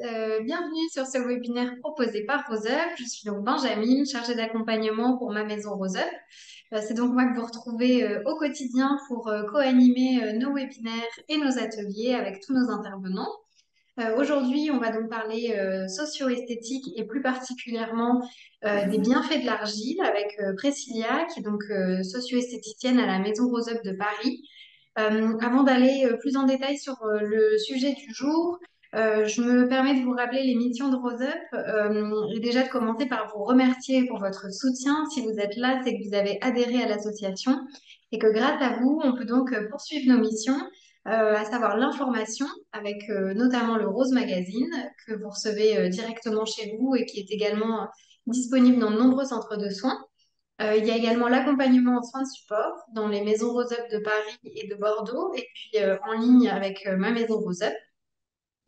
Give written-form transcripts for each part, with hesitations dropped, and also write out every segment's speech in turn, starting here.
Bienvenue sur ce webinaire proposé par RoseUp. Je suis donc Benjamin, chargée d'accompagnement pour ma maison RoseUp. C'est donc moi que vous retrouvez au quotidien pour co-animer nos webinaires et nos ateliers avec tous nos intervenants. Aujourd'hui, on va donc parler socio-esthétique et plus particulièrement des bienfaits de l'argile avec Priscilla, qui est donc socio-esthéticienne à la maison RoseUp de Paris. Avant d'aller plus en détail sur le sujet du jour, je me permets de vous rappeler les missions de RoseUp et déjà de commencer par vous remercier pour votre soutien. Si vous êtes là, c'est que vous avez adhéré à l'association et que grâce à vous, on peut donc poursuivre nos missions, à savoir l'information avec notamment le Rose Magazine que vous recevez directement chez vous et qui est également disponible dans de nombreux centres de soins. Il y a également l'accompagnement en soins de support dans les maisons RoseUp de Paris et de Bordeaux, et puis en ligne avec ma maison RoseUp.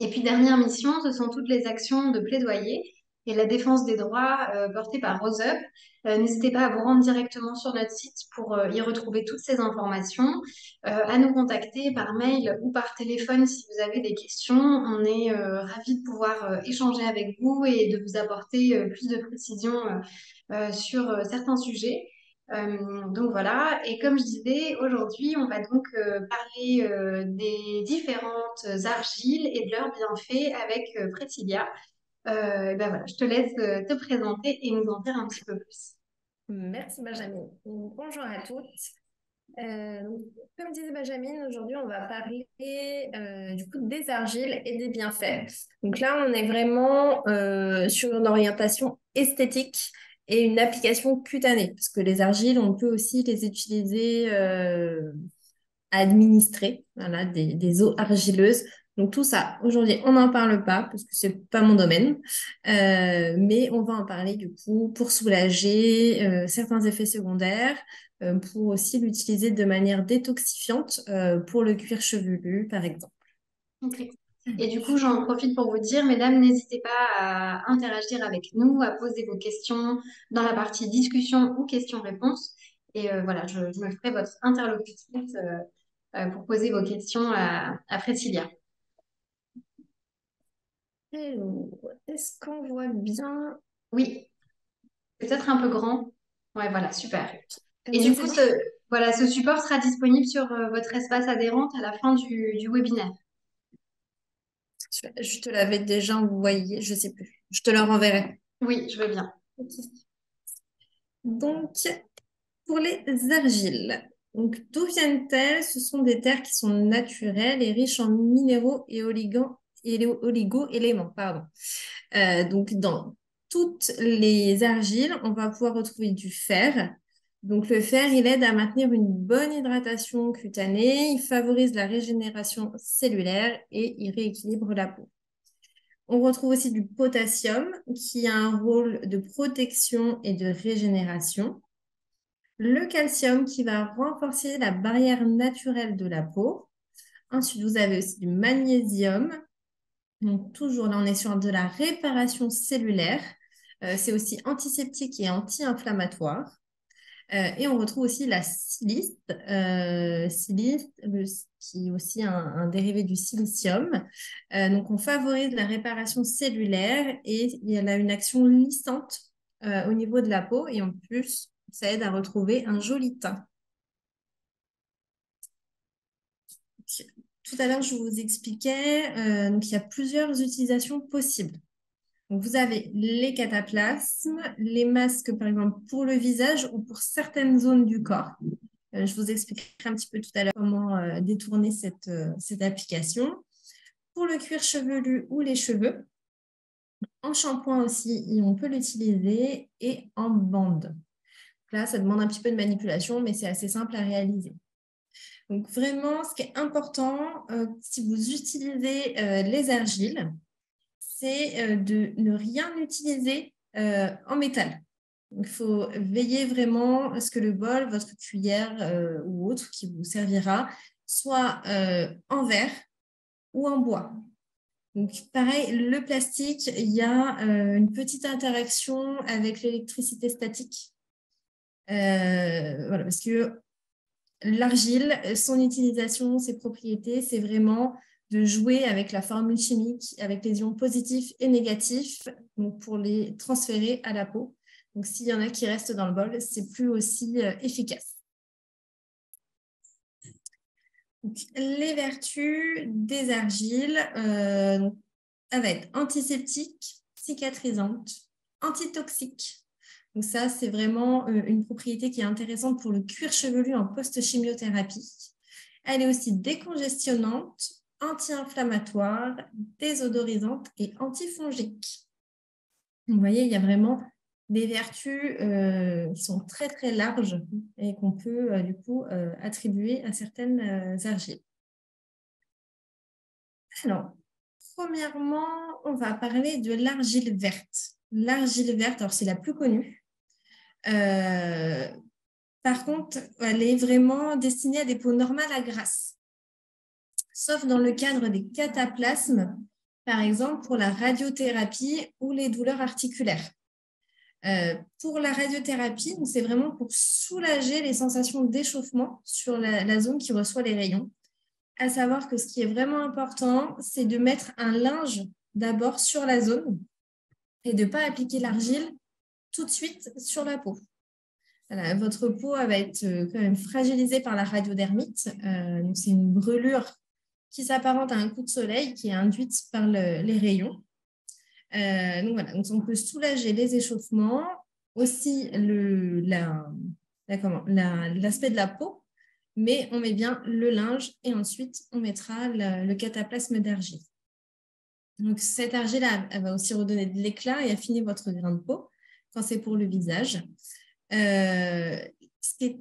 Et puis, dernière mission, ce sont toutes les actions de plaidoyer et la défense des droits portées par RoseUp. N'hésitez pas à vous rendre directement sur notre site pour y retrouver toutes ces informations, à nous contacter par mail ou par téléphone si vous avez des questions. On est ravis de pouvoir échanger avec vous et de vous apporter plus de précisions sur certains sujets. Donc voilà, et comme je disais, aujourd'hui, on va donc parler des différentes argiles et de leurs bienfaits avec Priscilla. Ben voilà, je te laisse te présenter et nous en dire un petit peu plus. Merci Benjamin. Bonjour à toutes. Donc, comme disait Benjamin, aujourd'hui on va parler du coup des argiles et des bienfaits. Donc là on est vraiment sur une orientation esthétique et une application cutanée, parce que les argiles on peut aussi les utiliser administrer, voilà, des eaux argileuses. Donc tout ça, aujourd'hui, on n'en parle pas parce que c'est pas mon domaine. Mais on va en parler du coup pour soulager certains effets secondaires, pour aussi l'utiliser de manière détoxifiante pour le cuir chevelu, par exemple. Ok. Et du coup, j'en profite pour vous dire, mesdames, n'hésitez pas à interagir avec nous, à poser vos questions dans la partie discussion ou questions-réponses. Et voilà, je me ferai votre interlocutrice pour poser vos questions à Priscilla. Alors, est-ce qu'on voit bien? Oui, peut-être un peu grand. Ouais, voilà, super. Comme Et ça, du c'est coup, bon? voilà, ce support sera disponible sur votre espace adhérente à la fin du webinaire. Je te l'avais déjà envoyé, je sais plus. Je te le renverrai. Oui, je veux bien. Ok. Donc, pour les argiles, donc d'où viennent-elles? Ce sont des terres qui sont naturelles et riches en minéraux et oligo-éléments. Pardon. Donc, dans toutes les argiles, on va pouvoir retrouver du fer. Donc, le fer, il aide à maintenir une bonne hydratation cutanée, il favorise la régénération cellulaire et il rééquilibre la peau. On retrouve aussi du potassium qui a un rôle de protection et de régénération. Le calcium qui va renforcer la barrière naturelle de la peau. Ensuite, vous avez aussi du magnésium. Donc, toujours là, on est sur de la réparation cellulaire. C'est aussi antiseptique et anti-inflammatoire. Et on retrouve aussi la silice, qui est aussi un dérivé du silicium. Donc, on favorise la réparation cellulaire et elle a une action lissante au niveau de la peau. Et en plus, ça aide à retrouver un joli teint. Tout à l'heure, je vous expliquais, donc il y a plusieurs utilisations possibles. Donc, vous avez les cataplasmes, les masques, par exemple, pour le visage ou pour certaines zones du corps. Je vous expliquerai un petit peu tout à l'heure comment détourner cette application. Pour le cuir chevelu ou les cheveux, en shampoing aussi, on peut l'utiliser et en bande. Là, ça demande un petit peu de manipulation, mais c'est assez simple à réaliser. Donc, vraiment, ce qui est important, si vous utilisez les argiles, c'est de ne rien utiliser en métal. Donc, il faut veiller vraiment à ce que le bol, votre cuillère ou autre qui vous servira, soit en verre ou en bois. Donc, pareil, le plastique, il y a une petite interaction avec l'électricité statique. Parce que l'argile, son utilisation, ses propriétés, c'est vraiment de jouer avec la formule chimique, avec les ions positifs et négatifs, donc pour les transférer à la peau. Donc, s'il y en a qui restent dans le bol, c'est plus aussi efficace. Donc, les vertus des argiles, ça va être antiseptique, cicatrisante, antitoxique. Donc ça, c'est vraiment une propriété qui est intéressante pour le cuir chevelu en post-chimiothérapie. Elle est aussi décongestionnante, anti-inflammatoire, désodorisante et antifongique. Vous voyez, il y a vraiment des vertus qui sont très, très larges et qu'on peut du coup attribuer à certaines argiles. Alors, premièrement, on va parler de l'argile verte. L'argile verte, alors c'est la plus connue. Par contre, elle est vraiment destinée à des peaux normales à grasses, sauf dans le cadre des cataplasmes, par exemple pour la radiothérapie ou les douleurs articulaires. Pour la radiothérapie, c'est vraiment pour soulager les sensations d'échauffement sur la zone qui reçoit les rayons. À savoir que ce qui est vraiment important, c'est de mettre un linge d'abord sur la zone et de ne pas appliquer l'argile tout de suite sur la peau. Voilà, votre peau elle va être quand même fragilisée par la radiodermite. C'est une brûlure qui s'apparente à un coup de soleil qui est induite par les rayons. Donc voilà, donc on peut soulager les échauffements, aussi l'aspect de la peau, mais on met bien le linge et ensuite on mettra le cataplasme d'argile. Donc cette argile-là, elle va aussi redonner de l'éclat et affiner votre grain de peau quand c'est pour le visage. Ce qui est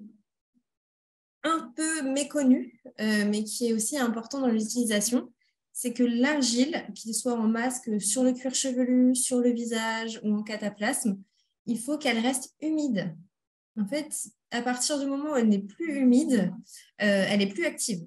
un peu méconnu, mais qui est aussi important dans l'utilisation, c'est que l'argile, qu'il soit en masque sur le cuir chevelu, sur le visage ou en cataplasme, il faut qu'elle reste humide. En fait, à partir du moment où elle n'est plus humide, elle est plus active.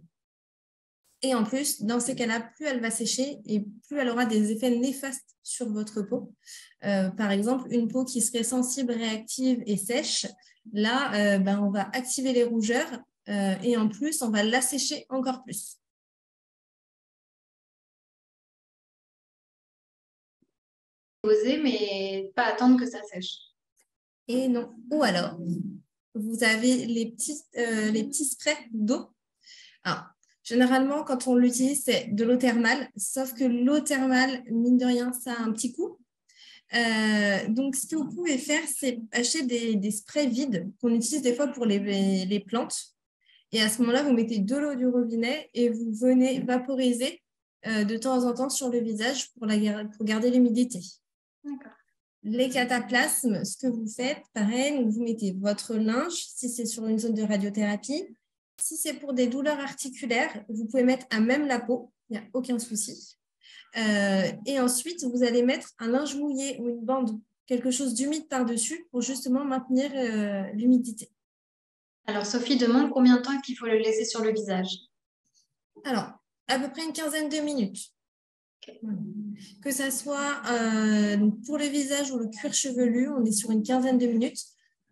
Et en plus, dans ces cas-là, plus elle va sécher et plus elle aura des effets néfastes sur votre peau. Par exemple, une peau qui serait sensible, réactive et sèche, là, on va activer les rougeurs et en plus, on va l'assécher encore plus. Poser, mais pas attendre que ça sèche. Et non. Ou alors, vous avez les petits sprays d'eau. Alors, généralement, quand on l'utilise, c'est de l'eau thermale, sauf que l'eau thermale, mine de rien, ça a un petit coût. Donc, ce que vous pouvez faire, c'est acheter des sprays vides qu'on utilise des fois pour les plantes. Et à ce moment-là, vous mettez de l'eau du robinet et vous venez vaporiser de temps en temps sur le visage pour garder l'humidité. D'accord. Les cataplasmes, ce que vous faites, pareil, vous mettez votre linge si c'est sur une zone de radiothérapie. Si c'est pour des douleurs articulaires, vous pouvez mettre à même la peau, il n'y a aucun souci. Et ensuite, vous allez mettre un linge mouillé ou une bande, quelque chose d'humide par-dessus pour justement maintenir l'humidité. Alors, Sophie demande combien de temps il faut le laisser sur le visage. Alors, à peu près une quinzaine de minutes. Okay. Que ça soit pour le visage ou le cuir chevelu, on est sur une quinzaine de minutes.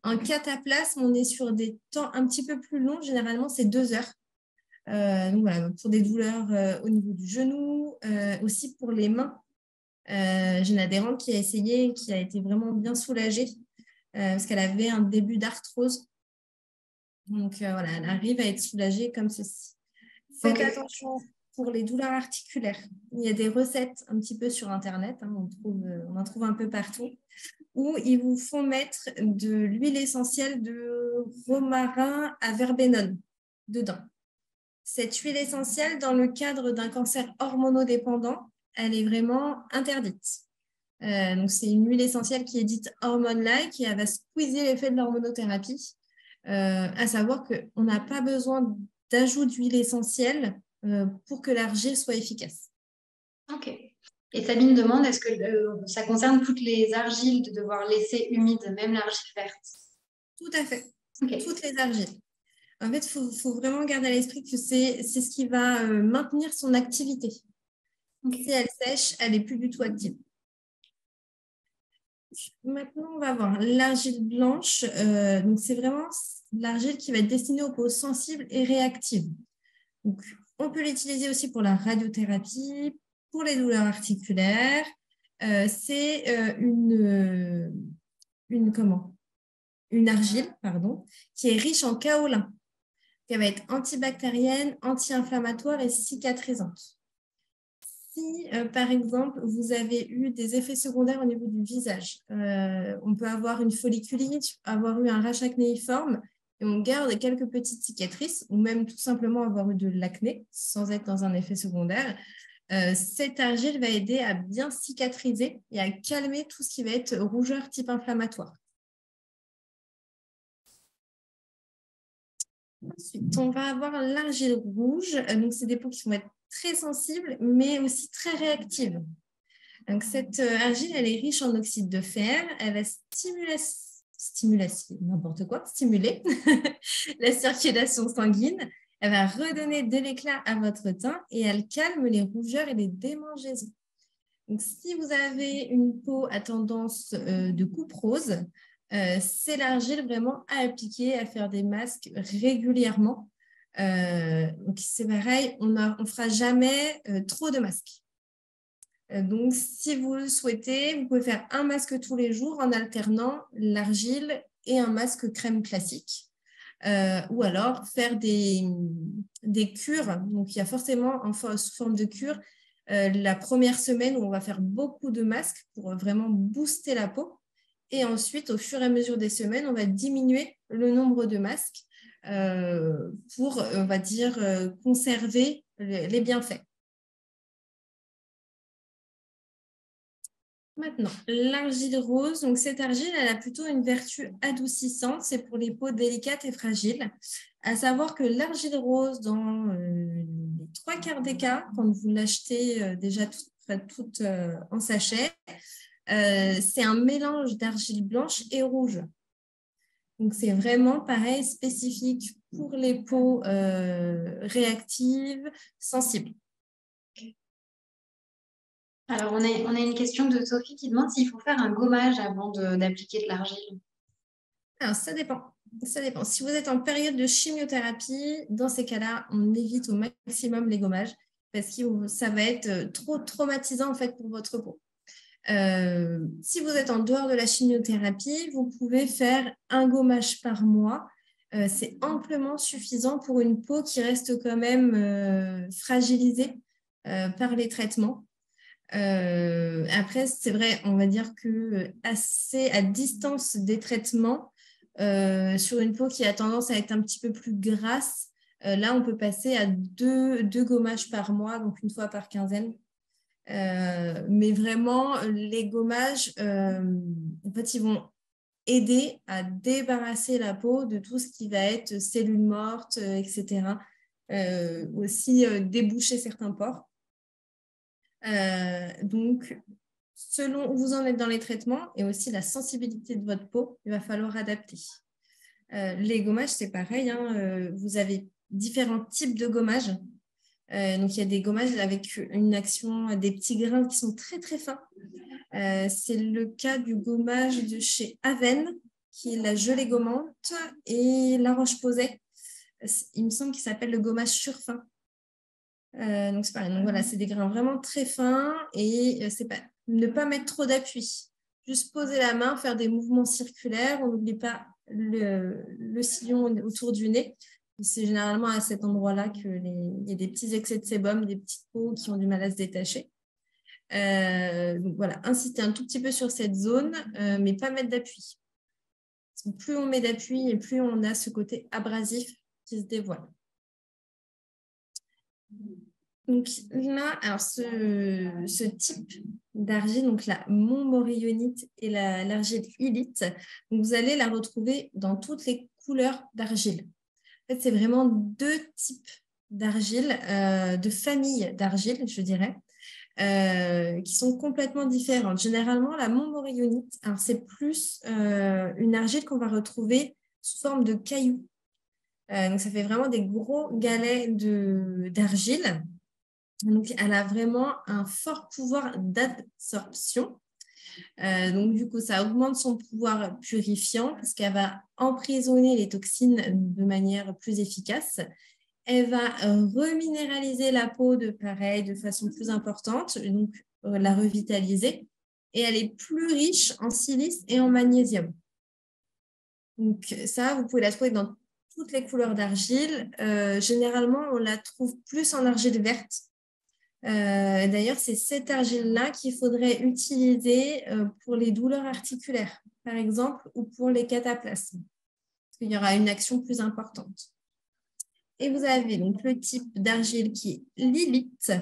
En cataplasme, on est sur des temps un petit peu plus longs. Généralement, c'est 2 heures. Donc voilà, pour des douleurs au niveau du genou, aussi pour les mains. J'ai une adhérente qui a essayé et qui a été vraiment bien soulagée parce qu'elle avait un début d'arthrose. Donc voilà, elle arrive à être soulagée comme ceci. Faites attention pour les douleurs articulaires. Il y a des recettes un petit peu sur Internet, hein, on en trouve un peu partout, où ils vous font mettre de l'huile essentielle de romarin à verbenone dedans. Cette huile essentielle, dans le cadre d'un cancer hormonodépendant, elle est vraiment interdite. Donc, c'est une huile essentielle qui est dite hormone-like et elle va squeezer l'effet de l'hormonothérapie. À savoir qu'on n'a pas besoin d'ajout d'huile essentielle pour que l'argile soit efficace. Ok. Et Sabine demande, est-ce que ça concerne toutes les argiles de devoir laisser humide, même l'argile verte? Tout à fait. Okay. Toutes les argiles. En fait, il faut vraiment garder à l'esprit que c'est ce qui va maintenir son activité. Okay. Si elle sèche, elle n'est plus du tout active. Maintenant, on va voir l'argile blanche. Donc, c'est vraiment l'argile qui va être destinée aux peaux sensibles et réactives. Donc, On peut l'utiliser aussi pour la radiothérapie, pour les douleurs articulaires. C'est une argile, pardon, qui est riche en kaolin, qui va être antibactérienne, anti-inflammatoire et cicatrisante. Si, par exemple, vous avez eu des effets secondaires au niveau du visage, on peut avoir une folliculite, avoir eu un rachat acnéiforme, et on garde quelques petites cicatrices, ou même tout simplement avoir eu de l'acné sans être dans un effet secondaire, cette argile va aider à bien cicatriser et à calmer tout ce qui va être rougeur type inflammatoire. Ensuite, on va avoir l'argile rouge. Donc, c'est des peaux qui vont être très sensibles, mais aussi très réactives. Donc, cette argile, elle est riche en oxyde de fer. Elle va stimuler la circulation sanguine. Elle va redonner de l'éclat à votre teint et elle calme les rougeurs et les démangeaisons. Donc, si vous avez une peau à tendance de coupe rose, c'est l'argile vraiment à appliquer, à faire des masques régulièrement. Donc, c'est pareil, on ne fera jamais trop de masques. Donc, si vous le souhaitez, vous pouvez faire un masque tous les jours en alternant l'argile et un masque crème classique. Ou alors faire des cures. Donc, il y a forcément sous forme de cure la première semaine où on va faire beaucoup de masques pour vraiment booster la peau. Et ensuite, au fur et à mesure des semaines, on va diminuer le nombre de masques pour, on va dire, conserver les bienfaits. Maintenant, l'argile rose. Donc, cette argile, elle a plutôt une vertu adoucissante. C'est pour les peaux délicates et fragiles. À savoir que l'argile rose, dans les 3/4 des cas, quand vous l'achetez déjà toute en sachet, c'est un mélange d'argile blanche et rouge. Donc, c'est vraiment pareil, spécifique pour les peaux réactives, sensibles. Alors, on a une question de Sophie qui demande s'il faut faire un gommage avant d'appliquer de l'argile. Alors, ça dépend. Ça dépend. Si vous êtes en période de chimiothérapie, dans ces cas-là, on évite au maximum les gommages parce que ça va être trop traumatisant en fait pour votre peau. Si vous êtes en dehors de la chimiothérapie, vous pouvez faire un gommage par mois. C'est amplement suffisant pour une peau qui reste quand même fragilisée par les traitements. Après, c'est vrai, on va dire que assez à distance des traitements, sur une peau qui a tendance à être un petit peu plus grasse, là, on peut passer à deux gommages par mois, donc une fois par quinzaine. Mais vraiment, les gommages, en fait, ils vont aider à débarrasser la peau de tout ce qui va être cellules mortes, etc. Aussi déboucher certains pores. Donc, selon où vous en êtes dans les traitements et aussi la sensibilité de votre peau, il va falloir adapter. Les gommages, c'est pareil, hein, vous avez différents types de gommages. Donc, il y a des gommages avec une action, des petits grains qui sont très, très fins. C'est le cas du gommage de chez Aven, qui est la gelée gommante, et La Roche-Posay. Il me semble qu'il s'appelle le gommage surfin. Donc, c'est pareil. Donc, voilà, c'est des grains vraiment très fins et ne pas mettre trop d'appui. Juste poser la main, faire des mouvements circulaires. On n'oublie pas le sillon autour du nez. C'est généralement à cet endroit-là qu'il y a des petits excès de sébum, des petites peaux qui ont du mal à se détacher. Donc voilà, insister un tout petit peu sur cette zone, mais pas mettre d'appui. Plus on met d'appui et plus on a ce côté abrasif qui se dévoile. Donc là, alors ce type d'argile, donc la montmorillonite et l'argile hylite, vous allez la retrouver dans toutes les couleurs d'argile. En fait, c'est vraiment deux types d'argile, de familles d'argile, je dirais, qui sont complètement différentes. Généralement, la montmorillonite, alors c'est plus une argile qu'on va retrouver sous forme de cailloux. Donc, ça fait vraiment des gros galets d'argile. Donc, elle a vraiment un fort pouvoir d'absorption. Donc, du coup, ça augmente son pouvoir purifiant parce qu'elle va emprisonner les toxines de manière plus efficace. Elle va reminéraliser la peau de façon plus importante, donc la revitaliser. Et elle est plus riche en silice et en magnésium. Donc ça, vous pouvez la trouver dans toutes les couleurs d'argile. Généralement, on la trouve plus en argile verte. D'ailleurs, c'est cette argile-là qu'il faudrait utiliser pour les douleurs articulaires, par exemple, ou pour les cataplasmes, parce qu'il y aura une action plus importante. Et vous avez donc le type d'argile qui est lilite.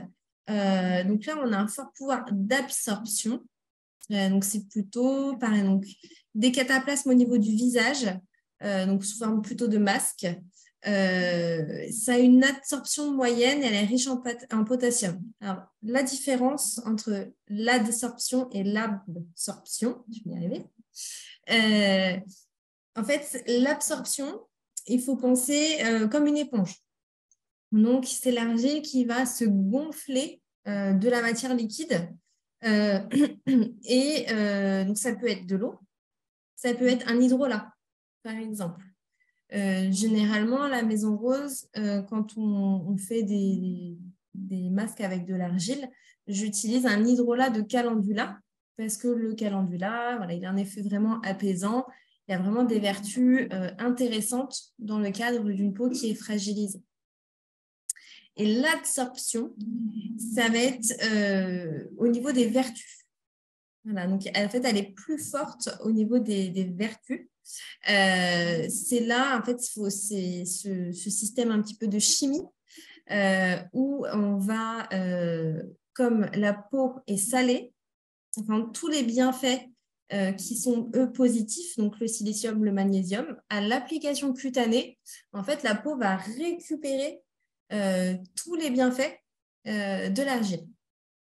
Donc là, on a un fort pouvoir d'absorption. Donc c'est plutôt pareil, donc des cataplasmes au niveau du visage, donc sous forme plutôt de masque. Ça a une absorption moyenne et elle est riche en potassium. Alors, la différence entre l'adsorption et l'absorption, je vais y arriver. En fait, l'absorption, il faut penser comme une éponge. Donc, c'est l'argile qui va se gonfler de la matière liquide. Donc, ça peut être de l'eau, ça peut être un hydrolat, par exemple. Généralement, à la Maison Rose, quand on fait des masques avec de l'argile, j'utilise un hydrolat de calendula parce que le calendula, voilà, il a un effet vraiment apaisant. Il y a vraiment des vertus intéressantes dans le cadre d'une peau qui est fragilisée. Et l'absorption, ça va être au niveau des vertus. Voilà, donc en fait, elle est plus forte au niveau des vertus. C'est là, en fait, c'est ce système un petit peu de chimie où on va, comme la peau est salée, enfin, tous les bienfaits qui sont, eux, positifs, donc le silicium, le magnésium, à l'application cutanée, en fait, la peau va récupérer tous les bienfaits de l'argile.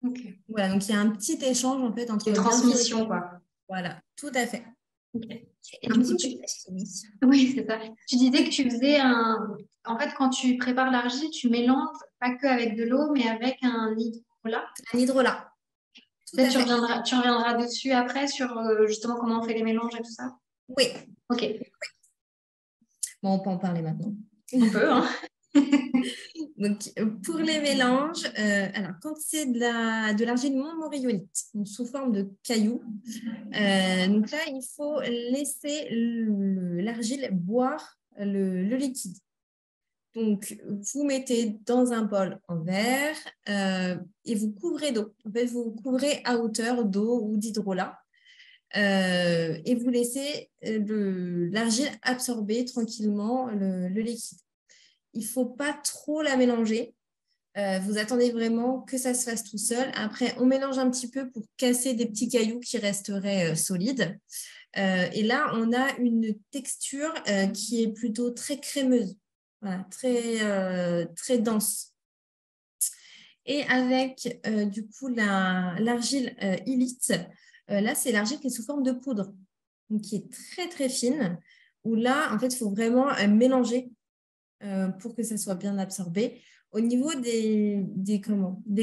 Okay. Voilà, donc il y a un petit échange en fait entre les transmissions, quoi. Voilà, tout à fait. Okay. Et du coup, oui, c'est ça. Tu disais que tu faisais en fait, quand tu prépares l'argile, tu mélanges pas que avec de l'eau, mais avec un hydrolat. Un hydrolat. Peut-être tu reviendras dessus après sur justement comment on fait les mélanges et tout ça. Oui. Ok. Bon, on peut en parler maintenant. On peut, hein. Donc, pour les mélanges, alors quand c'est de l'argile montmorillonite, sous forme de cailloux, donc là, il faut laisser l'argile boire le liquide. Donc, vous mettez dans un bol en verre et vous couvrez d'eau. En fait, vous couvrez à hauteur d'eau ou d'hydrolat et vous laissez l'argile absorber tranquillement le liquide. Il ne faut pas trop la mélanger. Vous attendez vraiment que ça se fasse tout seul. Après, on mélange un petit peu pour casser des petits cailloux qui resteraient solides. Et là, on a une texture qui est plutôt très crémeuse, voilà, très dense. Et avec du coup l'argile illite, là, c'est l'argile qui est sous forme de poudre, donc qui est très très fine, où là, en fait, il faut vraiment mélanger pour que ça soit bien absorbé. Au niveau des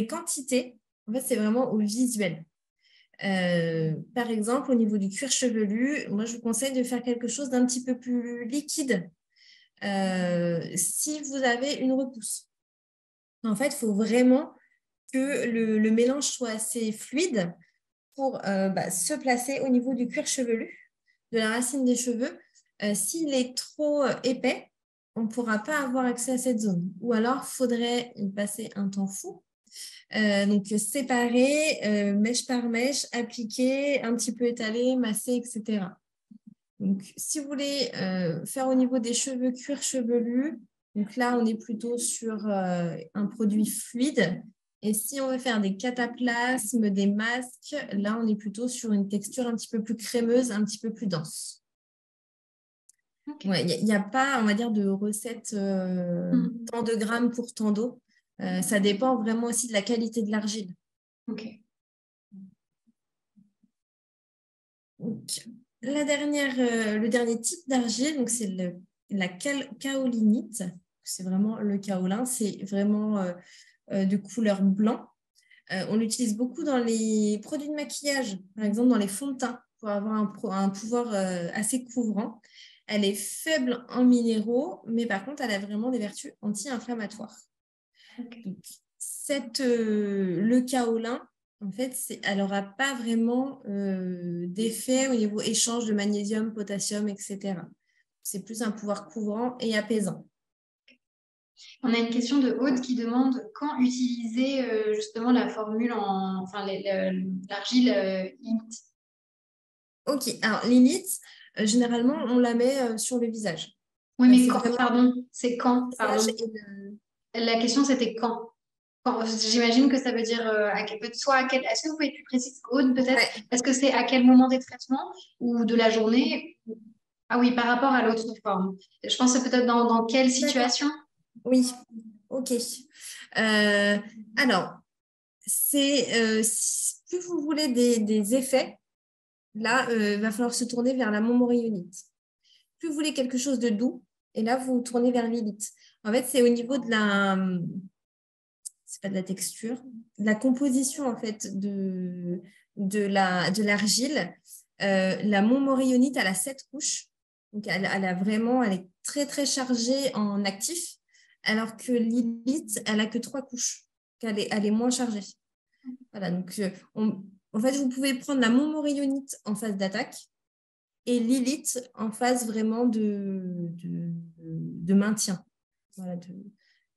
quantités, en fait, c'est vraiment au visuel. Par exemple, au niveau du cuir chevelu, moi, je vous conseille de faire quelque chose d'un petit peu plus liquide si vous avez une repousse. En fait, il faut vraiment que le mélange soit assez fluide pour se placer au niveau du cuir chevelu, de la racine des cheveux. S'il est trop épais, on ne pourra pas avoir accès à cette zone. Ou alors, il faudrait y passer un temps fou. Donc, séparer, mèche par mèche, appliquer, un petit peu étaler, masser, etc. Donc, si vous voulez faire au niveau des cheveux cuir chevelu, donc là, on est plutôt sur un produit fluide. Et si on veut faire des cataplasmes, des masques, là, on est plutôt sur une texture un petit peu plus crémeuse, un petit peu plus dense. Okay. Ouais, il n'y a pas, on va dire, de recette tant de grammes pour tant d'eau. Ça dépend vraiment aussi de la qualité de l'argile. Ok. Donc, le dernier type d'argile, donc c'est la kaolinite. C'est vraiment le kaolin. C'est vraiment de couleur blanc. On l'utilise beaucoup dans les produits de maquillage, par exemple dans les fonds de teint, pour avoir un pouvoir assez couvrant. Elle est faible en minéraux, mais par contre, elle a vraiment des vertus anti-inflammatoires. Ok. Donc, le kaolin, en fait, elle n'aura pas vraiment d'effet au niveau échange de magnésium, potassium, etc. C'est plus un pouvoir couvrant et apaisant. On a une question de Aude qui demande quand utiliser justement la formule enfin l'argile Init. Ok, alors l'élite, généralement, on la met sur le visage. Oui, mais C'est quand, vraiment pardon, c'est quand, le visage pardon. et le... La question c'était quand. J'imagine que ça veut dire soit à quel. Est-ce que vous pouvez être plus précise, Aude, peut-être? Ouais, Est-ce que c'est à quel moment des traitements ou de la journée? Ah oui, par rapport à l'autre forme. Je pense que c'est peut-être dans quelle d'accord. situation? Oui, ok. Euh, alors, plus vous voulez des effets, là, il va falloir se tourner vers la montmorillonite. Plus vous voulez quelque chose de doux, et là, vous vous tournez vers l'élite. En fait, c'est au niveau de c'est pas de la texture, de la composition, en fait, de l'argile. La montmorillonite, elle a 7 couches. Donc, elle est très, très chargée en actif, alors que l'élite, elle a que 3 couches. Elle est moins chargée. Voilà, donc, en fait, vous pouvez prendre la montmorillonite en phase d'attaque et Lilith en phase vraiment de maintien, voilà,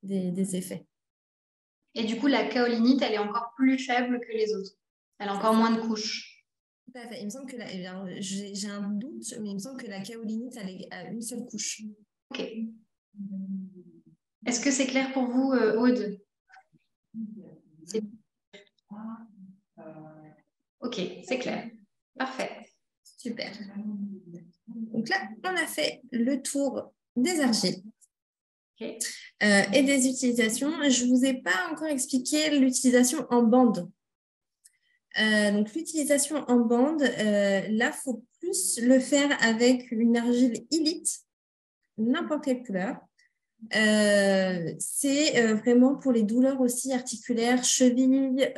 des effets. Et du coup, la kaolinite, elle est encore plus faible que les autres. Elle a C'est encore ça. moins de couches. Tout à fait. Il me semble que j'ai un doute, mais il me semble que la kaolinite, elle est à une seule couche. Ok. Est-ce que c'est clair pour vous, Aude? C'est- Ok, c'est clair. Parfait. Super. Donc là, on a fait le tour des argiles Ok. et des utilisations. Je ne vous ai pas encore expliqué l'utilisation en bande. Donc, l'utilisation en bande, là, il faut plus le faire avec une argile Elite, n'importe quelle couleur. C'est vraiment pour les douleurs aussi articulaires, chevilles,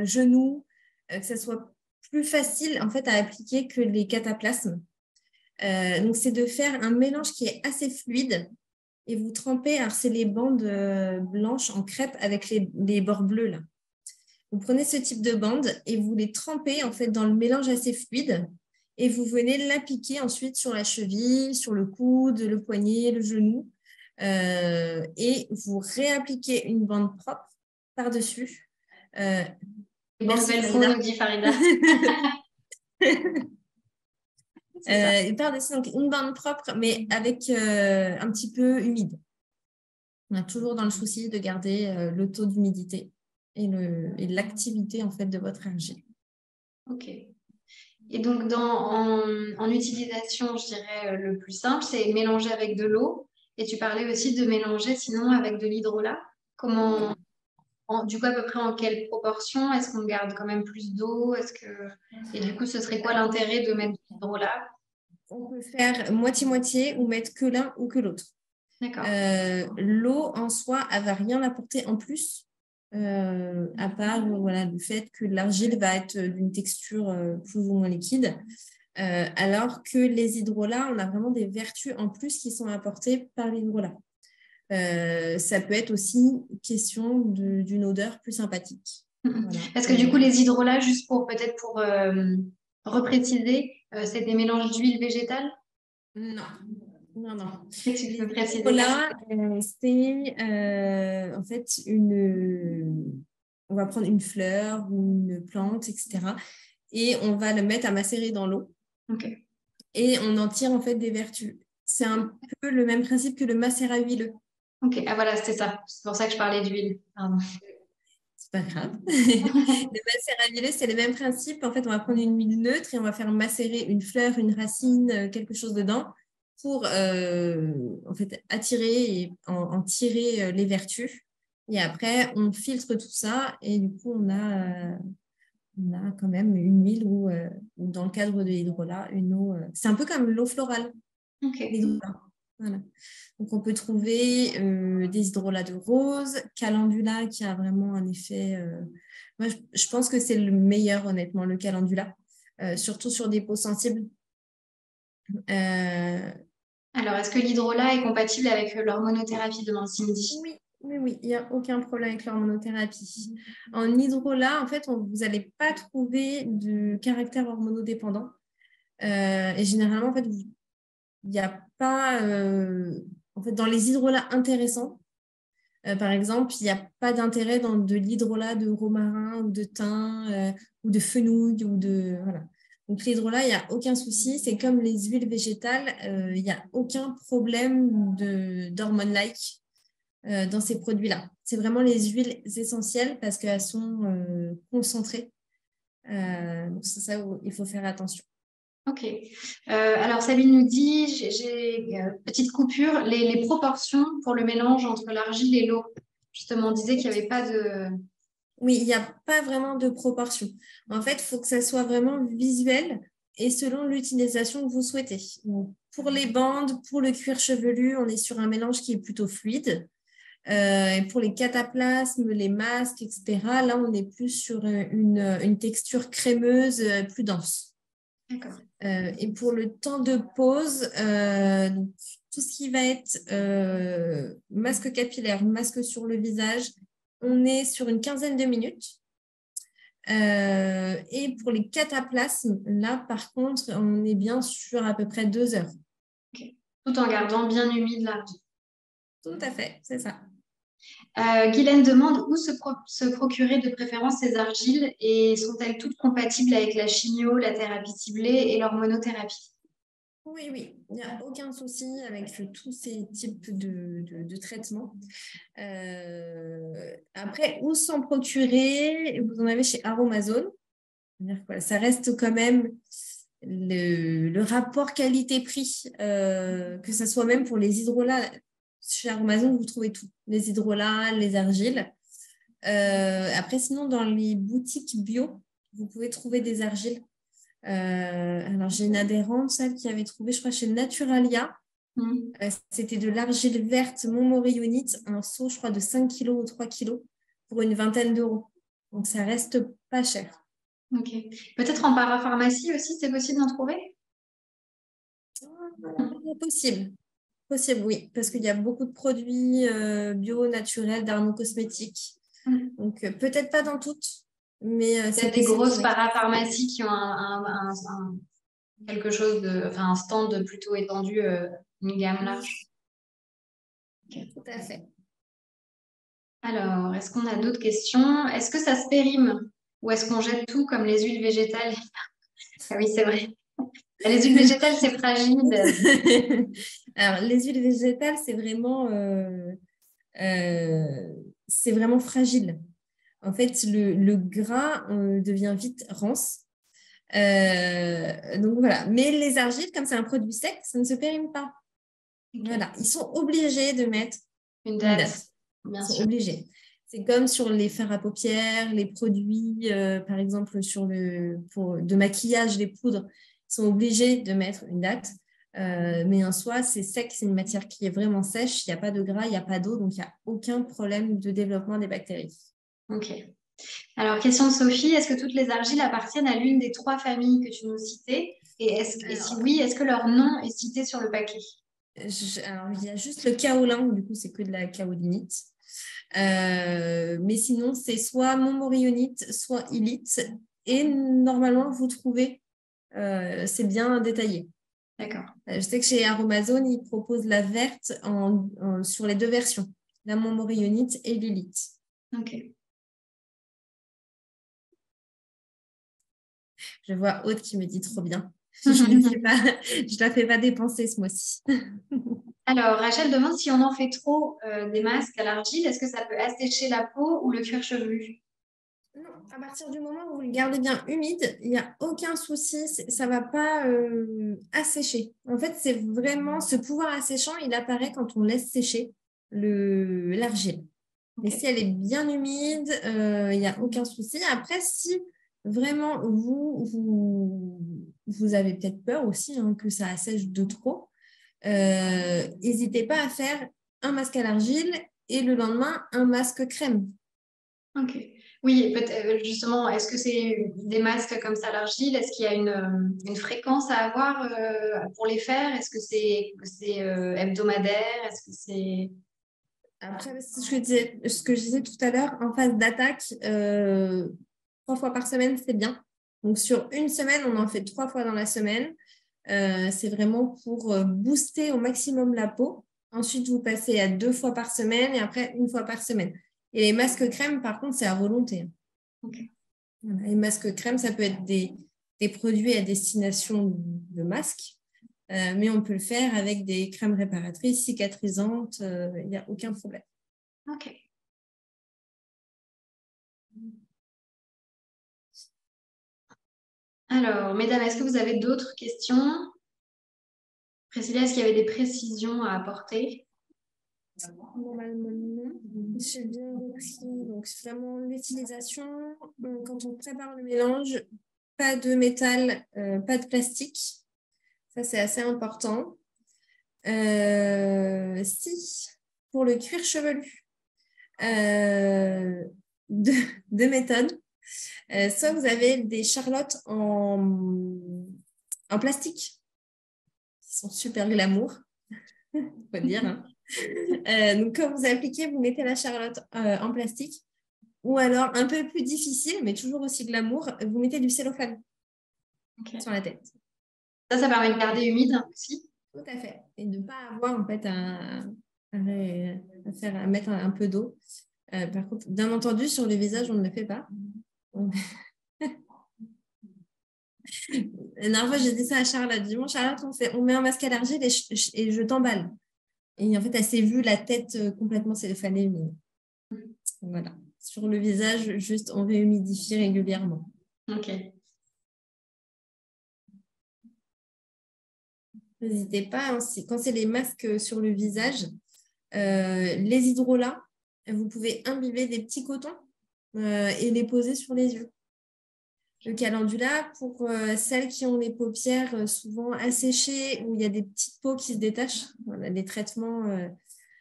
genoux, que ça soit plus facile en fait à appliquer que les cataplasmes. Donc, c'est de faire un mélange qui est assez fluide et vous trempez, alors c'est les bandes blanches en crêpe avec les bords bleus là. Vous prenez ce type de bande et vous les trempez en fait dans le mélange assez fluide et vous venez l'appliquer ensuite sur la cheville, sur le coude, le poignet, le genou et vous réappliquez une bande propre par-dessus. Merci Belle peau, Farida. nous dit Farida. C'est ça. Et par-dessus, donc une bande propre mais avec un petit peu humide. On a toujours dans le souci de garder le taux d'humidité et l'activité en fait de votre argile. Ok. Et donc, en utilisation, je dirais le plus simple, c'est mélanger avec de l'eau. Et tu parlais aussi de mélanger sinon avec de l'hydrolat. Comment, du coup, à peu près en quelle proportion? Est-ce qu'on garde quand même plus d'eau? Et du coup, ce serait quoi l'intérêt de mettre de l'hydrolat? On peut faire moitié-moitié ou mettre que l'un ou que l'autre. D'accord. L'eau en soi, elle ne va rien apporter en plus, à part voilà, le fait que l'argile va être d'une texture plus ou moins liquide. Alors que les hydrolats, on a vraiment des vertus en plus qui sont apportées par l'hydrolat. Ça peut être aussi question d'une odeur plus sympathique. Voilà. Parce que du coup, les hydrolats, juste pour peut-être pour repréciser, c'est des mélanges d'huile végétale. Non, non, non. Est-ce que tu Les peux préciser? hydrolats, c'est en fait on va prendre une fleur ou une plante, etc. Et on va le mettre à macérer dans l'eau Ok. et on en tire en fait des vertus. C'est un peu le même principe que le macérat huileux. Ok. Ah voilà, c'était ça. C'est pour ça que je parlais d'huile. Pardon. C'est pas grave. Le macérat huileux, c'est le même principe. En fait, on va prendre une huile neutre et on va faire macérer une fleur, une racine, quelque chose dedans pour en fait attirer et en tirer les vertus. Et après, on filtre tout ça et du coup, on a quand même une huile ou dans le cadre de l'hydrolat, une eau. C'est un peu comme l'eau florale, Ok. l'hydrolat. Voilà. Donc, on peut trouver des hydrolats de rose, calendula qui a vraiment un effet. Moi, je pense que c'est le meilleur, honnêtement, le calendula, surtout sur des peaux sensibles. Euh, Alors, est-ce que l'hydrolat est compatible avec l'hormonothérapie, demande Cindy? Oui, oui, oui, il n'y a aucun problème avec l'hormonothérapie. En hydrolat, en fait, vous n'allez pas trouver de caractère hormonodépendant. Et généralement, en fait, il n'y a pas, en fait, dans les hydrolats intéressants, par exemple, il n'y a pas d'intérêt dans de l'hydrolat de romarin ou de thym ou de fenouil ou de voilà. Donc l'hydrolat, il n'y a aucun souci. C'est comme les huiles végétales, il n'y a aucun problème d'hormones-like dans ces produits-là. C'est vraiment les huiles essentielles parce qu'elles sont concentrées. Donc c'est ça où il faut faire attention. Ok. Alors, Sabine nous dit, petite coupure, les proportions pour le mélange entre l'argile et l'eau. Justement, on disait qu'il n'y avait pas de... Oui, il n'y a pas vraiment de proportion. En fait, il faut que ça soit vraiment visuel et selon l'utilisation que vous souhaitez. Donc, pour les bandes, pour le cuir chevelu, on est sur un mélange qui est plutôt fluide. Et pour les cataplasmes, les masques, etc., là, on est plus sur une texture crémeuse, plus dense. D'accord. Et pour le temps de pause, donc, tout ce qui va être masque capillaire, masque sur le visage, on est sur une quinzaine de minutes. Et pour les cataplasmes, là, par contre, on est bien sur à peu près 2 heures. Ok. Tout en gardant bien humide l'argile. Tout à fait, c'est ça. Guylaine demande où se procurer de préférence ces argiles et sont-elles toutes compatibles avec la chimio, la thérapie ciblée et l'hormonothérapie? Oui, oui, il n'y a aucun souci avec tous ces types de traitements. Après, où s'en procurer? Vous en avez chez Aromazone. Ça reste quand même le rapport qualité-prix, que ce soit même pour les hydrolats. Chez Aromazone, vous trouvez tout, les hydrolats, les argiles. Après, sinon, dans les boutiques bio, vous pouvez trouver des argiles. Alors, j'ai une adhérente, celle qui avait trouvé, je crois, chez Naturalia. C'était de l'argile verte montmorillonite, un seau, je crois, de 5 kilos ou 3 kilos pour une vingtaine d'euros. Donc, ça reste pas cher. Ok. Peut-être en parapharmacie aussi, c'est possible d'en trouver? Possible. Possible, oui, parce qu'il y a beaucoup de produits bio, naturels, dermocosmétiques. Donc, peut-être pas dans toutes, mais c'est Peut-être des possible qu'il grosses y en ait. parapharmacies qui ont quelque chose de, enfin, un stand plutôt étendu, une gamme large. Oui, Ok. tout à fait. Alors, est-ce qu'on a d'autres questions? Est-ce que ça se périme ou est-ce qu'on jette tout comme les huiles végétales? Ah oui, c'est vrai. Les huiles végétales, c'est fragile. Alors, les huiles végétales, c'est vraiment fragile. En fait, le gras devient vite rance. Donc voilà. Mais les argiles, comme c'est un produit sec, ça ne se périme pas. Ok. Voilà. Ils sont obligés de mettre Une une date, date. bien Ils sont sûr. obligés. C'est comme sur les fards à paupières, les produits, par exemple, de maquillage, les poudres. Ils sont obligés de mettre une date. Mais en soi, c'est sec, c'est une matière qui est vraiment sèche. Il n'y a pas de gras, il n'y a pas d'eau, donc il n'y a aucun problème de développement des bactéries. Ok. Alors, question de Sophie, est-ce que toutes les argiles appartiennent à l'une des trois familles que tu nous citais? Et si Alors, oui, est-ce que leur nom est cité sur le paquet? alors, il y a juste le kaolin, du coup, c'est que de la kaolinite. Mais sinon, c'est soit montmorillonite, soit illite. Et normalement, vous trouvez, c'est bien détaillé. D'accord. Je sais que chez Aromazone, ils proposent la verte sur les deux versions, la montmorillonite et l'illite. Ok. Je vois Aude qui me dit trop bien. Je la fais pas dépenser ce mois-ci. Alors, Rachel demande si on en fait trop des masques à l'argile, est-ce que ça peut assécher la peau ou le cuir chevelu? Non, à partir du moment où vous le gardez bien humide, il n'y a aucun souci, ça ne va pas assécher. En fait, c'est vraiment ce pouvoir asséchant, il apparaît quand on laisse sécher l'argile. Mais si Ok. elle est bien humide, il n'y a aucun souci. Après, si vraiment vous avez peut-être peur aussi hein, que ça assèche de trop, n'hésitez pas à faire un masque à l'argile et le lendemain un masque crème. Ok. Oui, et peut-être justement, est-ce que c'est des masques comme ça l'argile? Est-ce qu'il y a une fréquence à avoir pour les faire? Est-ce que c'est hebdomadaire? Est-ce que c'est... Après, c'est ce que je disais tout à l'heure, en phase d'attaque, 3 fois par semaine, c'est bien. Donc, sur une semaine, on en fait 3 fois dans la semaine. C'est vraiment pour booster au maximum la peau. Ensuite, vous passez à 2 fois par semaine et après 1 fois par semaine. Et les masques crème, par contre, c'est à volonté. Ok. Voilà. Les masques crème, ça peut être des produits à destination de masques, mais on peut le faire avec des crèmes réparatrices, cicatrisantes, il n'y a aucun problème. Ok. Alors, mesdames, est-ce que vous avez d'autres questions? Priscilla, est-ce qu'il y avait des précisions à apporter? Normalement, non. J'ai bien compris. Donc, c'est vraiment l'utilisation. Quand on prépare le mélange, pas de métal, pas de plastique. Ça, c'est assez important. Si, pour le cuir chevelu, euh, deux méthodes. Soit vous avez des charlottes en plastique, qui sont super glamour, faut dire. Hein. Donc, quand vous appliquez, vous mettez la charlotte en plastique. Ou alors, un peu plus difficile, mais toujours aussi glamour, vous mettez du cellophane sur la tête. Ça permet de garder humide aussi. Tout à fait. Et de ne pas avoir en fait à mettre un peu d'eau. Par contre, bien entendu, sur le visage, on ne le fait pas. La dernière fois, j'ai dit ça à Charlotte. J'ai dit, bon, Charlotte, on met un masque à l'argile et je t'emballe. Et en fait, elle s'est vue la tête complètement cellophanée. Mais... Voilà. Sur le visage, juste, on réhumidifie régulièrement. Ok. N'hésitez pas, hein, quand c'est les masques sur le visage, les hydrolats, vous pouvez imbiber des petits cotons et les poser sur les yeux. Le calendula, pour celles qui ont les paupières souvent asséchées, où il y a des petites peaux qui se détachent, voilà, les traitements,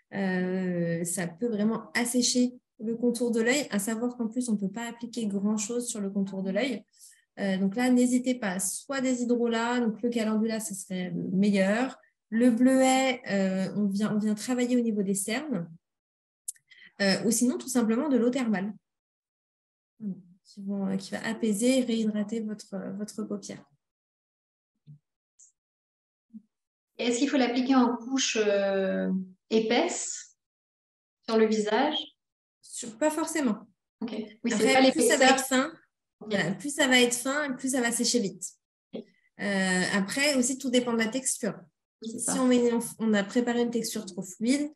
ça peut vraiment assécher le contour de l'œil, à savoir qu'en plus, on ne peut pas appliquer grand-chose sur le contour de l'œil. Donc là, n'hésitez pas, soit des hydrolats, donc le calendula, ce serait le meilleur. Le bleuet, on vient travailler au niveau des cernes, ou sinon, tout simplement de l'eau thermale. Qui va apaiser et réhydrater votre paupière. Est-ce qu'il faut l'appliquer en couche épaisse sur le visage? Pas forcément. Okay. Oui, c'est pas Après, plus ça va l'épaisseur. être fin, Okay. voilà, plus ça va être fin, plus ça va sécher vite. Après, aussi, tout dépend de la texture. Si on a préparé une texture trop fluide,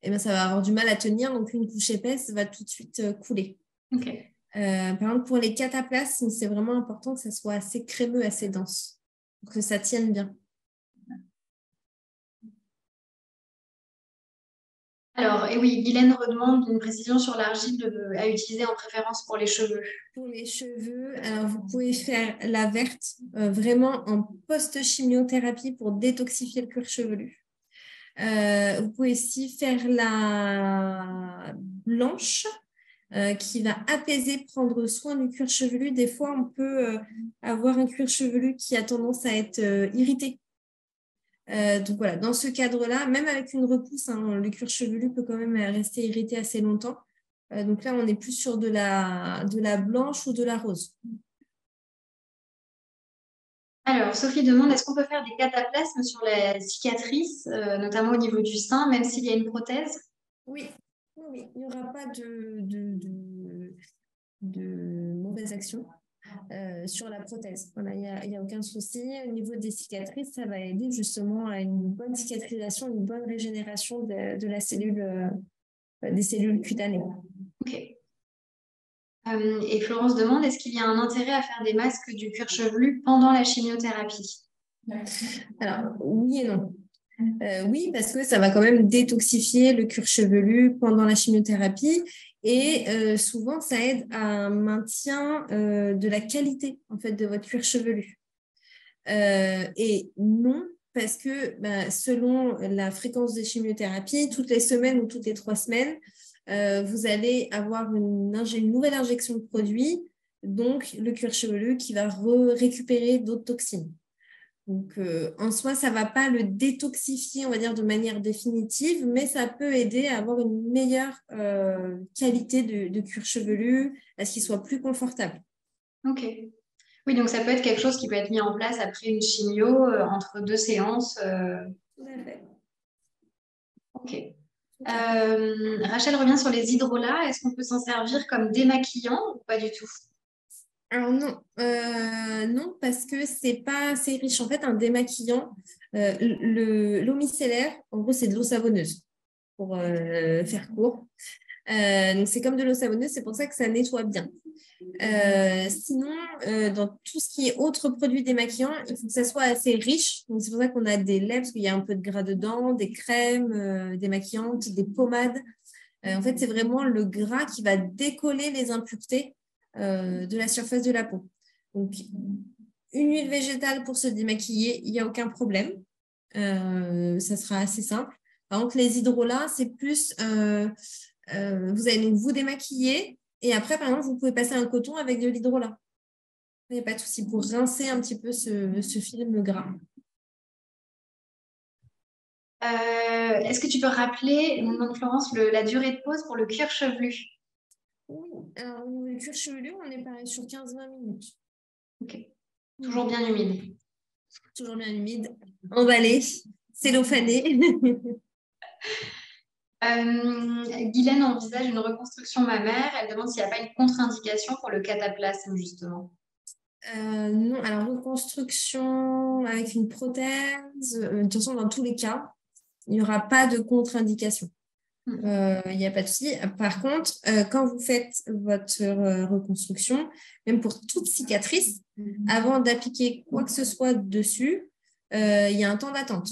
eh bien, ça va avoir du mal à tenir, donc une couche épaisse va tout de suite couler. Okay. Par exemple, pour les cataplasmes, c'est vraiment important que ça soit assez crémeux, assez dense, pour que ça tienne bien. Alors, et oui, Guylaine redemande une précision sur l'argile à utiliser en préférence pour les cheveux. Pour les cheveux, alors vous pouvez faire la verte vraiment en post-chimiothérapie pour détoxifier le cuir chevelu. Vous pouvez aussi faire la blanche qui va apaiser, prendre soin du cuir chevelu. Des fois, on peut avoir un cuir chevelu qui a tendance à être irrité. Donc voilà, dans ce cadre-là, même avec une repousse, hein, le cuir chevelu peut quand même rester irrité assez longtemps. Donc là, on est plus sur de la blanche ou de la rose. Alors, Sophie demande, est-ce qu'on peut faire des cataplasmes sur les cicatrices, notamment au niveau du sein, même s'il y a une prothèse? Oui, oui, il n'y aura pas de mauvaise action sur la prothèse. Voilà, il y a aucun souci. Au niveau des cicatrices, ça va aider justement à une bonne cicatrisation, une bonne régénération de la cellule, des cellules cutanées. Ok. Et Florence demande, est-ce qu'il y a un intérêt à faire des masques du cuir chevelu pendant la chimiothérapie? Alors, oui et non. Oui, parce que ça va quand même détoxifier le cuir chevelu pendant la chimiothérapie et souvent, ça aide à un maintien de la qualité en fait, de votre cuir chevelu. Et non, parce que selon la fréquence de chimiothérapie, toutes les semaines ou toutes les 3 semaines, vous allez avoir une nouvelle injection de produit, donc le cuir chevelu qui va récupérer d'autres toxines. Donc, en soi, ça ne va pas le détoxifier, on va dire, de manière définitive, mais ça peut aider à avoir une meilleure qualité de cuir chevelu, à ce qu'il soit plus confortable. Ok. Oui, donc ça peut être quelque chose qui peut être mis en place après une chimio, entre 2 séances. Tout à fait. Ok. Tout à fait. Rachel revient sur les hydrolats. Est-ce qu'on peut s'en servir comme démaquillant ou pas du tout? Alors non, non, parce que c'est pas assez riche. En fait, un démaquillant, l'eau micellaire, en gros, c'est de l'eau savonneuse, pour faire court. Donc, c'est comme de l'eau savonneuse, c'est pour ça que ça nettoie bien. Sinon, dans tout ce qui est autres produits démaquillants, il faut que ça soit assez riche. Donc, c'est pour ça qu'on a des laits, parce qu'il y a un peu de gras dedans, des crèmes démaquillantes, des pommades. En fait, c'est vraiment le gras qui va décoller les impuretés de la surface de la peau. Donc, une huile végétale pour se démaquiller, il n'y a aucun problème. Ça sera assez simple. Par contre, les hydrolats, c'est plus, vous allez donc vous démaquiller et après, par exemple, vous pouvez passer un coton avec de l'hydrolat. Il n'y a pas de souci pour rincer un petit peu ce film gras. Est-ce que tu peux rappeler, mon nom de Florence, la durée de pause pour le cuir chevelu? Oui, alors le cuir chevelu, on est pareil sur 15-20 minutes. Ok. Toujours bien humide. Toujours bien humide, emballé, cellophané. Guylaine envisage une reconstruction mammaire. Elle demande s'il n'y a pas une contre-indication pour le cataplasme, justement. Non, alors reconstruction avec une prothèse, de toute façon, dans tous les cas, il n'y aura pas de contre-indication. Il n'y a pas de souci. Par contre, quand vous faites votre reconstruction, même pour toute cicatrice, avant d'appliquer quoi que ce soit dessus, il y a un temps d'attente.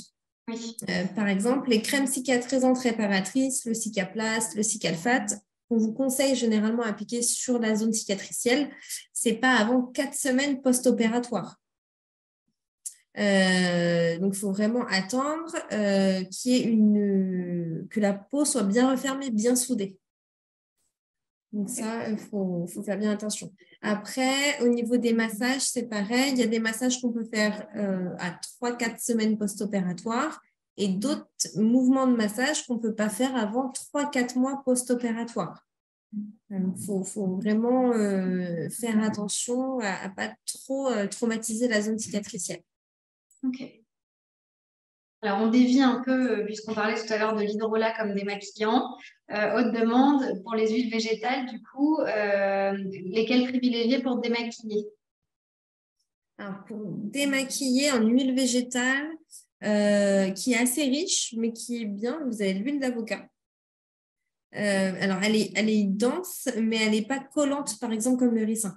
Oui. Par exemple, les crèmes cicatrisantes réparatrices, le Cicaplast, le Cicalfate, qu'on vous conseille généralement à appliquer sur la zone cicatricielle, c'est pas avant 4 semaines post-opératoire. Donc, il faut vraiment attendre que la peau soit bien refermée, bien soudée. Donc ça, il faut faire bien attention. Après, au niveau des massages, c'est pareil. Il y a des massages qu'on peut faire à 3-4 semaines post-opératoire et d'autres mouvements de massage qu'on ne peut pas faire avant 3-4 mois post-opératoire. Il faut vraiment faire attention à ne pas trop traumatiser la zone cicatricielle. Ok. Alors, on dévie un peu, puisqu'on parlait tout à l'heure de l'hydrolat comme démaquillant. Haute demande pour les huiles végétales, du coup, lesquelles privilégier pour démaquiller? Alors, pour démaquiller en huile végétale, qui est assez riche, mais qui est bien, vous avez l'huile d'avocat. Alors, elle est dense, mais elle n'est pas collante, par exemple, comme le ricin.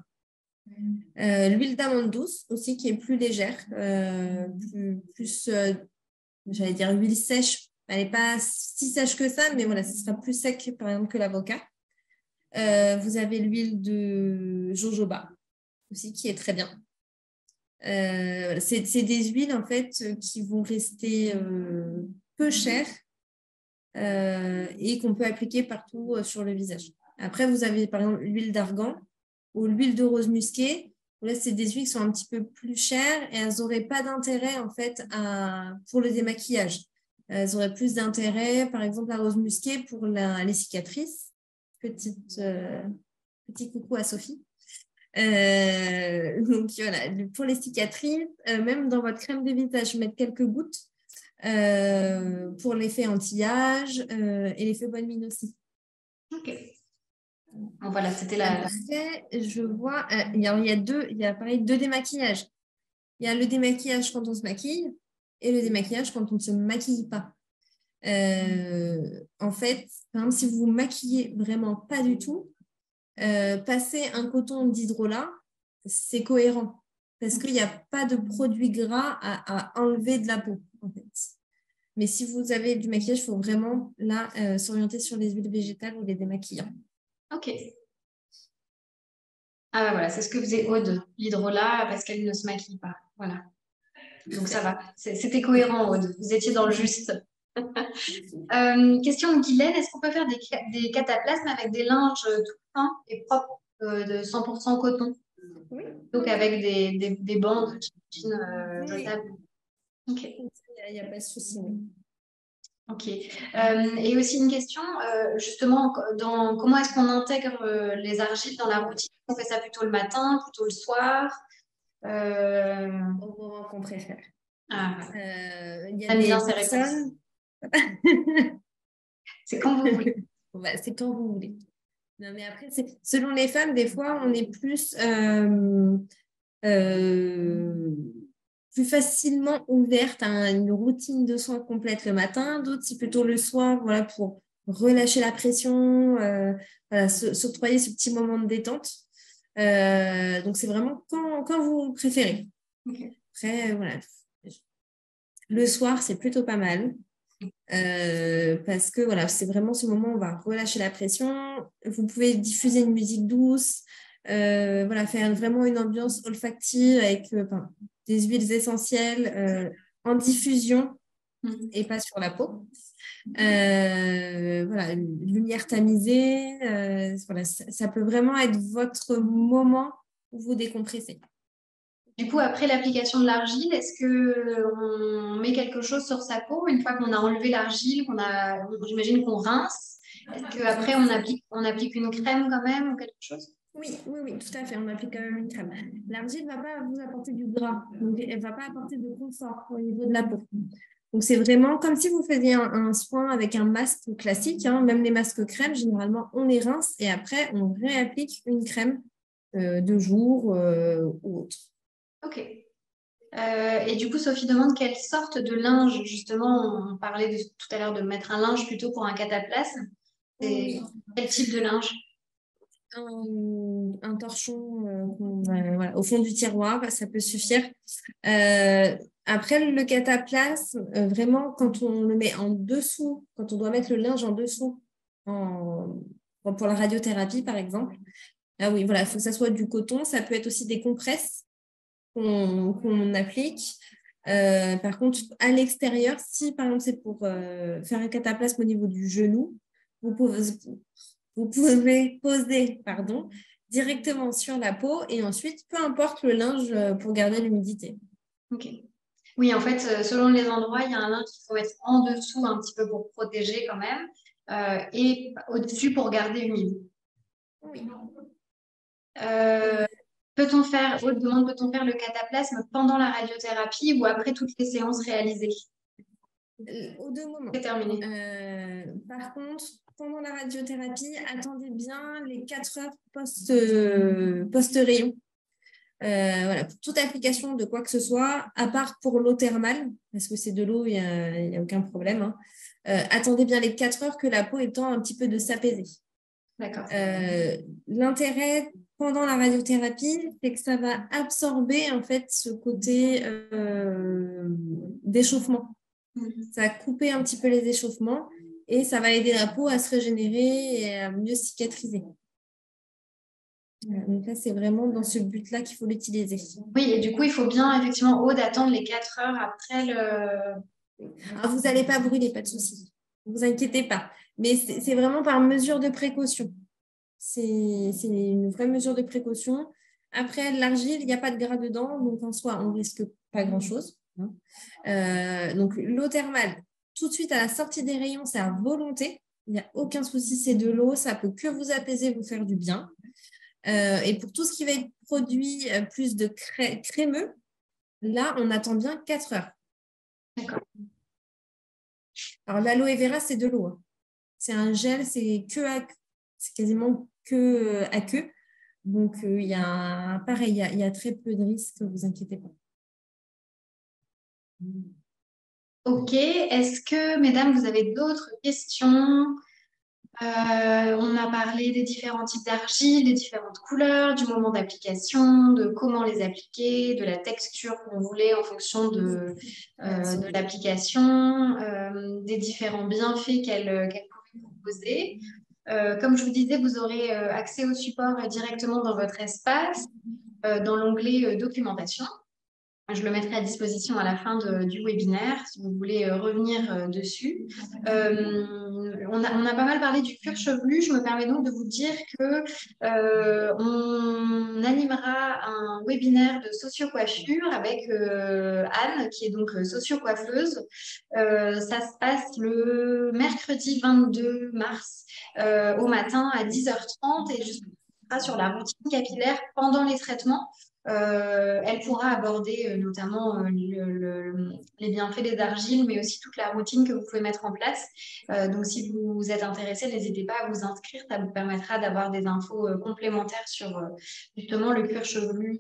L'huile d'amande douce aussi, qui est plus légère, j'allais dire huile sèche. Elle n'est pas si sèche que ça, mais voilà, ce sera plus sec, par exemple, que l'avocat. Vous avez l'huile de jojoba aussi, qui est très bien. C'est des huiles, en fait, qui vont rester peu chères et qu'on peut appliquer partout sur le visage. Après, vous avez, par exemple, l'huile d'argan ou l'huile de rose musquée. Là, c'est des huiles qui sont un petit peu plus chères et elles n'auraient pas d'intérêt en fait pour le démaquillage. Elles auraient plus d'intérêt, par exemple, la rose musquée pour les cicatrices. Petit coucou à Sophie. Donc voilà, pour les cicatrices, même dans votre crème de visage, mettre quelques gouttes pour l'effet anti-âge et l'effet bonne mine aussi. Ok. Bon, voilà, c'était la. Après, je vois, il y a pareil deux démaquillages. Il y a le démaquillage quand on se maquille et le démaquillage quand on ne se maquille pas. En fait, par exemple, si vous vous maquillez vraiment pas du tout, passer un coton d'hydrolat, c'est cohérent parce qu'il n'y a pas de produit gras à enlever de la peau, en fait. Mais si vous avez du maquillage, il faut vraiment là s'orienter sur les huiles végétales ou les démaquillants. Ok. Ah bah voilà, c'est ce que faisait Aude, l'hydrolat, parce qu'elle ne se maquille pas. Voilà. Donc ça va. C'était cohérent, Aude. Vous étiez dans le juste. Question de Guylaine, est-ce qu'on peut faire des cataplasmes avec des linges tout fins et propres de 100% coton? Oui, Donc avec des bandes, j'imagine, oui, jetables. Ok. il n'y a pas de souci. Oui. Ok. Et aussi une question, justement, comment est-ce qu'on intègre les argiles dans la routine? On fait ça plutôt le matin, plutôt le soir? Euh, Au moment qu'on préfère. ah, Il y a J'aime des bien ces réponses. personnes. C'est quand vous voulez. Bah, c'est quand vous voulez. Non, mais après, selon les femmes, des fois, on est euh, plus facilement ouverte à une routine de soins complète le matin. D'autres, c'est plutôt le soir, voilà, pour relâcher la pression, voilà, s'octroyer ce petit moment de détente. Donc, c'est vraiment quand vous préférez. Ok. Après, voilà. Le soir, c'est plutôt pas mal. Parce que voilà, c'est vraiment ce moment où on va relâcher la pression. Vous pouvez diffuser une musique douce, voilà, faire vraiment une ambiance olfactive avec des huiles essentielles en diffusion Mhm. et pas sur la peau. Voilà, une lumière tamisée, voilà, ça peut vraiment être votre moment où vous décompressez. Du coup, après l'application de l'argile, est-ce que on met quelque chose sur sa peau une fois qu'on a enlevé l'argile, j'imagine qu'on rince? Est-ce qu'après on applique une crème quand même ou quelque chose? Oui, oui, oui, tout à fait. On applique quand même une crème. L'argile ne va pas vous apporter du gras, donc elle ne va pas apporter de confort au niveau de la peau. Donc c'est vraiment comme si vous faisiez un soin avec un masque classique, hein. Même les masques crème, généralement, on les rince et après, on réapplique une crème de jour ou autre. Ok. Et du coup, Sophie demande quelle sorte de linge, justement, on parlait tout à l'heure de mettre un linge plutôt pour un cataplasme. C'est Oui, quel type de linge? un torchon voilà, au fond du tiroir, ça peut suffire. Euh, Après, le cataplasme, vraiment, quand on le met en dessous, quand on doit mettre le linge en dessous, pour la radiothérapie, par exemple, ah oui, voilà, il faut que ça soit du coton. Ça peut être aussi des compresses qu'on applique. Par contre, à l'extérieur, si par exemple c'est pour faire un cataplasme au niveau du genou, vous pouvez, vous pouvez poser directement sur la peau et ensuite, peu importe le linge pour garder l'humidité. Ok. Oui, en fait, selon les endroits, il y a un linge qu'il faut mettre en dessous un petit peu pour protéger quand même, et au-dessus pour garder humide. Oui. Euh, Autre demande, peut-on faire le cataplasme pendant la radiothérapie ou après toutes les séances réalisées? Aux deux moments. C'est terminé. Par contre, pendant la radiothérapie, attendez bien les 4 heures post-rayon. Voilà, pour toute application de quoi que ce soit, à part pour l'eau thermale, parce que c'est de l'eau, il n'y a aucun problème, hein. Attendez bien les 4 heures que la peau ait le temps un petit peu de s'apaiser. D'accord. L'intérêt pendant la radiothérapie, c'est que ça va absorber en fait ce côté d'échauffement. Mhm. Ça va couper un petit peu les échauffements et ça va aider la peau à se régénérer et à mieux cicatriser. Voilà, donc là, c'est vraiment dans ce but-là qu'il faut l'utiliser. Oui, et du coup, il faut bien, effectivement, Aude, attendre les 4 heures après le... Alors, vous n'allez pas brûler, pas de souci. Ne vous inquiétez pas. Mais c'est vraiment par mesure de précaution. C'est une vraie mesure de précaution. Après, l'argile, il n'y a pas de gras dedans, donc en soi, on ne risque pas grand-chose, hein. Donc, l'eau thermale, tout de suite à la sortie des rayons, c'est à volonté. Il n'y a aucun souci, c'est de l'eau, ça peut que vous apaiser, vous faire du bien. Et pour tout ce qui va être produit plus de crémeux, là, on attend bien 4 heures. D'accord. Alors, l'aloe vera, c'est de l'eau, hein. C'est un gel, c'est quasiment que à queue. Donc, il y a pareil, il y a très peu de risques, ne vous inquiétez pas. Ok. Est-ce que, mesdames, vous avez d'autres questions? On a parlé des différents types d'argile, des différentes couleurs, du moment d'application, de comment les appliquer, de la texture qu'on voulait en fonction de l'application, des différents bienfaits qu'elle pouvait proposer. Comme je vous disais, vous aurez accès au support directement dans votre espace, dans l'onglet documentation. Je le mettrai à disposition à la fin du webinaire si vous voulez revenir dessus. On a pas mal parlé du cuir chevelu. Je me permets donc de vous dire que on animera un webinaire de socio-coiffure avec Anne, qui est donc socio-coiffeuse. Ça se passe le mercredi 22 mars au matin à 10h30 et juste sur la routine capillaire pendant les traitements. Elle pourra aborder notamment les bienfaits des argiles, mais aussi toute la routine que vous pouvez mettre en place. Donc, si vous êtes intéressé, n'hésitez pas à vous inscrire. Ça vous permettra d'avoir des infos complémentaires sur justement le cuir chevelu,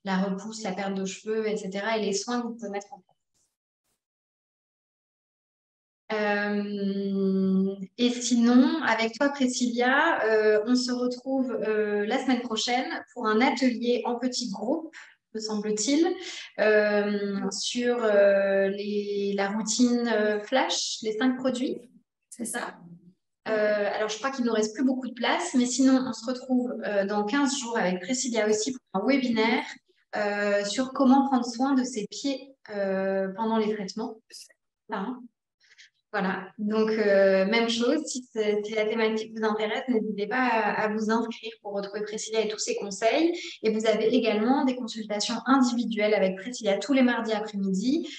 la repousse, la perte de cheveux, etc. et les soins que vous pouvez mettre en place. Et sinon, avec toi, Priscilla, on se retrouve la semaine prochaine pour un atelier en petit groupe, me semble-t-il, sur la routine flash, les 5 produits. C'est ça. Alors, je crois qu'il ne nous reste plus beaucoup de place, mais sinon, on se retrouve dans 15 jours avec Priscilla aussi pour un webinaire sur comment prendre soin de ses pieds pendant les traitements. Hein. Voilà, donc même chose, si la thématique vous intéresse, n'hésitez pas à vous inscrire pour retrouver Priscilla et tous ses conseils. Et vous avez également des consultations individuelles avec Priscilla tous les mardis après-midi,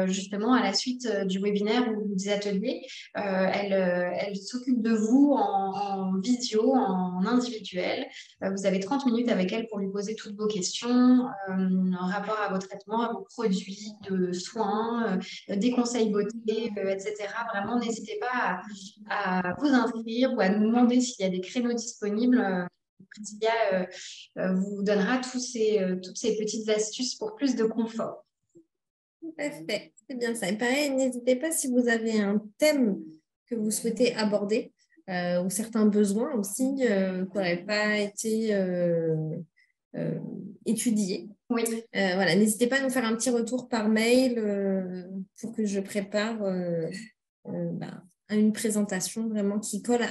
justement à la suite du webinaire ou des ateliers. Elle s'occupe de vous en visio, en individuel. Vous avez 30 minutes avec elle pour lui poser toutes vos questions en rapport à vos traitements, à vos produits de soins, des conseils beauté, etc. Vraiment, n'hésitez pas à vous inscrire ou à nous demander s'il y a des créneaux disponibles. Priscilla vous donnera toutes ces petites astuces pour plus de confort. Tout à fait, c'est bien ça. Et pareil, n'hésitez pas si vous avez un thème que vous souhaitez aborder ou certains besoins aussi qui n'auraient pas été étudiés. Oui. Voilà, n'hésitez pas à nous faire un petit retour par mail pour que je prépare une présentation vraiment qui colle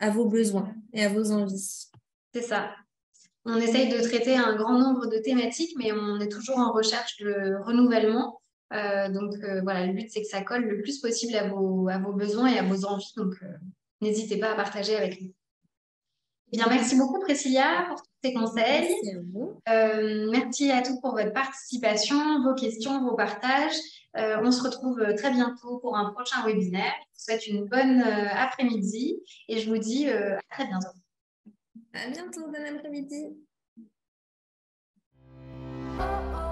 à vos besoins et à vos envies. C'est ça. On essaye de traiter un grand nombre de thématiques, mais on est toujours en recherche de renouvellement. Donc voilà, le but, c'est que ça colle le plus possible à vos besoins et à vos envies. Donc n'hésitez pas à partager avec nous. Eh bien, merci beaucoup, Priscilla, pour tous ces conseils. Merci à vous. Merci à tous pour votre participation, vos questions, vos partages. On se retrouve très bientôt pour un prochain webinaire. Je vous souhaite une bonne après-midi et je vous dis à très bientôt. À bientôt, bon après-midi. Oh, oh.